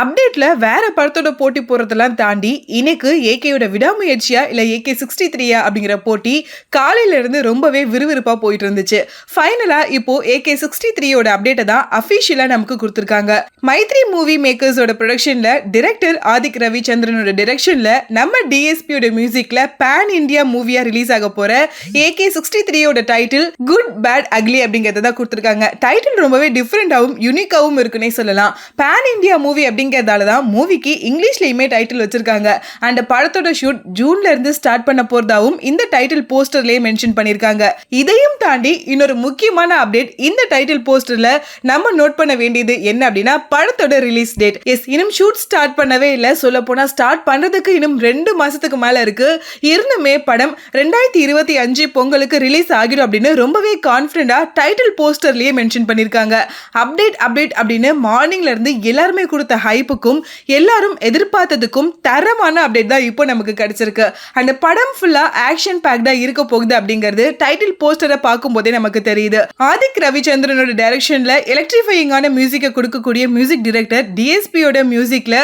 அப்டேட்ல வேற படத்தோட போட்டி போறதெல்லாம் தாண்டி இன்னைக்கு ஏகேயோட விடாமுயற்சியா இல்ல ஏகே 63யா அப்படிங்கிற போட்டி காலையில இருந்து ரொம்பவே விறுவிறுப்பா போயிட்டு இருந்துச்சு. ஃபைனலா இப்போ ஏகே 63யோட அப்டேட்டை தான் அபிஷியலா நமக்கு கொடுத்திருக்காங்க. மைத்ரி மூவி மேக்கர்ஸோட ப்ரொடக்ஷன்ல டைரக்டர் ஆதிக் ரவிச்சந்திரனோட டைரக்ஷன்ல நம்ம டிஎஸ்பியோட மியூசிக்ல பேன் இந்தியா மூவியா ரிலீஸ் ஆக போற ஏகே 63யோட டைட்டில் குட் பேட் அக்லி அப்படிங்கறத தான் கொடுத்திருக்காங்க. டைட்டில் ரொம்பவே டிஃபரெண்டாவும் யூனிக்காவும் இருக்குன்னே சொல்லலாம். பேன் இந்தியா மூவி அப்படிங்கிறதால தான் மூவிக்கு இங்கிலீஷ்லயுமே டைட்டில் வச்சிருக்காங்க. அண்ட் படத்தோட ஷூட் ஜூன்ல இருந்து ஸ்டார்ட் பண்ண போறதாவும் இந்த டைட்டில் போஸ்டர்லயே மென்ஷன் பண்ணிருக்காங்க. இதையும் தாண்டி இன்னொரு முக்கியமான அப்டேட் இந்த டைட்டில் போஸ்டர்ல நம்ம நோட் பண்ண வேண்டியது என்ன அப்படின்னா படத்தோட ரிலீஸ் டேட். இன்னும் ஷூட் ஸ்டார்ட் பண்ணவே இல்லை. சொல்ல போனா ஸ்டார்ட் பண்றதுக்கு இன்னும் 2 மாசத்துக்கு மேல இருக்கு. இருந்துமே படம் 2025 பொங்கலுக்கு ரிலீஸ் ஆகிடும் அப்படின்னு ரொம்பவே கான்பிடண்டா டைட்டில் போஸ்டர்லயே மென்ஷன் பண்ணிருக்காங்க. அப்டேட் அப்படின்னு மார்னிங்ல இருந்து எல்லாருமே கொடுத்த ஹைப்புக்கும் எல்லாரும் எதிர்பார்த்ததுக்கும் தரமான அப்டேட் தான் இப்போ நமக்கு கிடைச்சிருக்கு. அந்த படம் ஃபுல்லா ஆக்ஷன் பேக்டா இருக்க போகுது அப்படிங்கிறது டைட்டில் போஸ்டரை பார்க்கும்போதே நமக்கு தெரியுது. ஆதிக் ரவிச்சந்திரனோட டைரக்ஷன்ல எலக்ட்ரிஃபையிங்கான மியூசிக்கை கொடுக்கக்கூடிய மியூசிக் டைரக்டர் டிஎஸ்பியோட மியூசிக்ல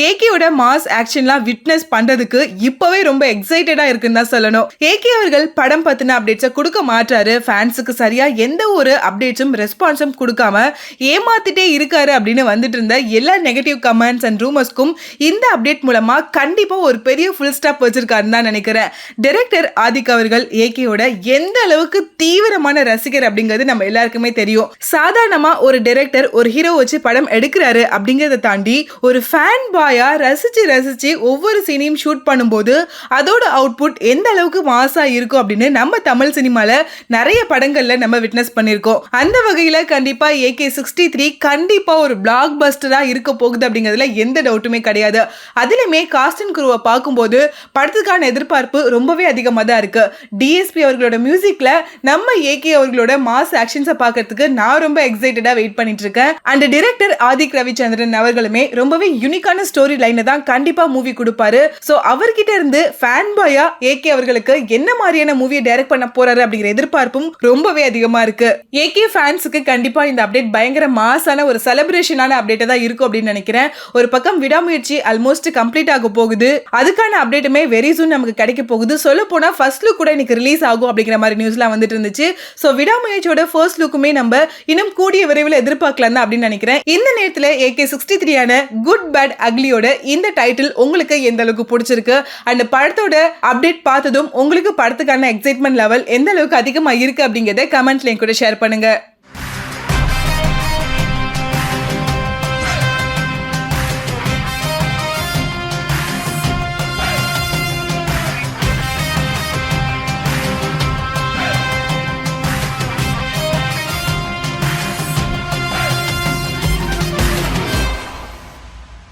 ஏகேயோட மாஸ் ஆக்ஷன்லாம் விட்னஸ் பண்றதுக்கு இப்பவே ரொம்ப எக்ஸைட்டடா இருக்குன்னு தான் சொல்லணும். ஏகே அவர்கள் படம் பத்தின அப்டேட்ஸை கொடுக்க மாட்டாரு, ஃபேன்ஸுக்கு சரியா எந்த ஒரு அப்டேட்ஸும் ரெஸ்பான்ஸும் கொடுக்காம ஏமாத்திட்டே இருக்காரு அப்படின்னு வந்துட்டு இருந்த எல்லா நெகட்டிவ் கமெண்ட்ஸ் அண்ட் ரூமர்ஸ்க்கும் இந்த அப்டேட் மூலமா கண்டிப்பா ஒரு பெரிய ஃபுல் ஸ்டாப் வச்சிருக்காருன்னு தான் நினைக்கிறேன். டைரக்டர் ஆதிக் அவர்கள் ஏகேயோட எந்த அளவுக்கு தீவிரமான ரசிகர் அப்படிங்கிறது நம்ம எல்லாருக்குமே தெரியும். சாதாரணமா ஒரு டைரக்டர் ஒரு ஹீரோ வச்சு படம் எடுக்கிறாரு அப்படிங்கறத தாண்டி ஒரு ஃபேன் பாயா ரசிச்சு ஒவ்வொரு சீனையும் ஷூட் பண்ணும்போது அதோட அவுட்புட் எந்த அளவுக்கு மாசா இருக்கும் அப்படின்னு நம்ம தமிழ் சினிமால நிறைய படங்கள்ல நம்ம விட்னஸ் பண்ணிருக்கோம். அந்த வகையில கண்டிப்பா ஏகே 63 கண்டிப்பா ஒரு பிளாக் பஸ்டரா இருக்க போகுது அப்படிங்கிறதுல எந்த டவுட்டுமே கிடையாது. அதிலுமே காஸ்ட் அண்ட் குரூவை பார்க்கும்போது படத்துக்கான எதிர்பார்ப்பு ரொம்பவே அதிகமாக தான் இருக்கு. டிஎஸ்பி அவர்களோட மியூசிக்ல நம்ம ஏகே அவர்களோட மாஸ் ஆக்ஷன்ஸை பார்க்கறதுக்கு நான் ரொம்ப எக்ஸைட்டடா வெயிட் பண்ணிட்டு இருக்கேன். அண்ட் டைரக்டர் ஆதிக் ரவிச்சந்திரன் அவர்களுமே ரொம்பவே யூனிக்கான ஸ்டோரி லைனை தான் கண்டிப்பா மூவி கொடுப்பாரு. சோ அவர்கிட்ட இருந்து ஃபேன் பாயா ஏகே அவர்களுக்கு என்ன மாதிரியான மூவியை டைரக்ட் பண்ண போறாரு அப்படிங்கிற எதிர்பார்ப்பும் ரொம்பவே அதிகமா இருக்கு. ஏகே ஃபேன்ஸுக்கு கண்டிப்பா இந்த அப்டேட் பயங்கர மாசான ஒரு செலிப்ரேஷனான அப்டேட்டா தான் இருக்கும் அப்படின்னு நினைக்கிறேன். ஒரு பக்கம் விடாமுயற்சி ஆல்மோஸ்ட் கம்ப்ளீட் ஆக போகுது. அதுக்கான அப்டேட்டுமே வெரி சூன் நமக்கு கிடைக்க போகுது. சொல்ல போனா ஃபர்ஸ்ட் லுக் கூட இன்னைக்கு ரிலீஸ் ஆகும் அப்படிங்கிற மாதிரி நியூஸ்லாம் வந்துட்டு இருந்துச்சு. சோ விடாமுயற்சியோட ஃபர்ஸ்ட் லுக்குமே நம்ம இன்னும் கூடிய விரைவில் எதிர்பார்க்கலாம் தான் அப்படின்னு நினைக்கிறேன். இந்த நேரத்தில் ஏகே 63 ஆன குட் பேட் அக்லியோட இந்த டைட்டில் உங்களுக்கு எந்த அளவுக்கு பிடிச்சிருக்கு அந்த படத்தோட அப்டேட் பார்த்ததும் உங்களுக்கு படத்துக்கான எக்ஸைட்மெண்ட் லெவல் எந்த அளவுக்கு அதிகமா இருக்கு அப்படிங்கறத கமெண்ட்ல கூட ஷேர் பண்ணுங்க.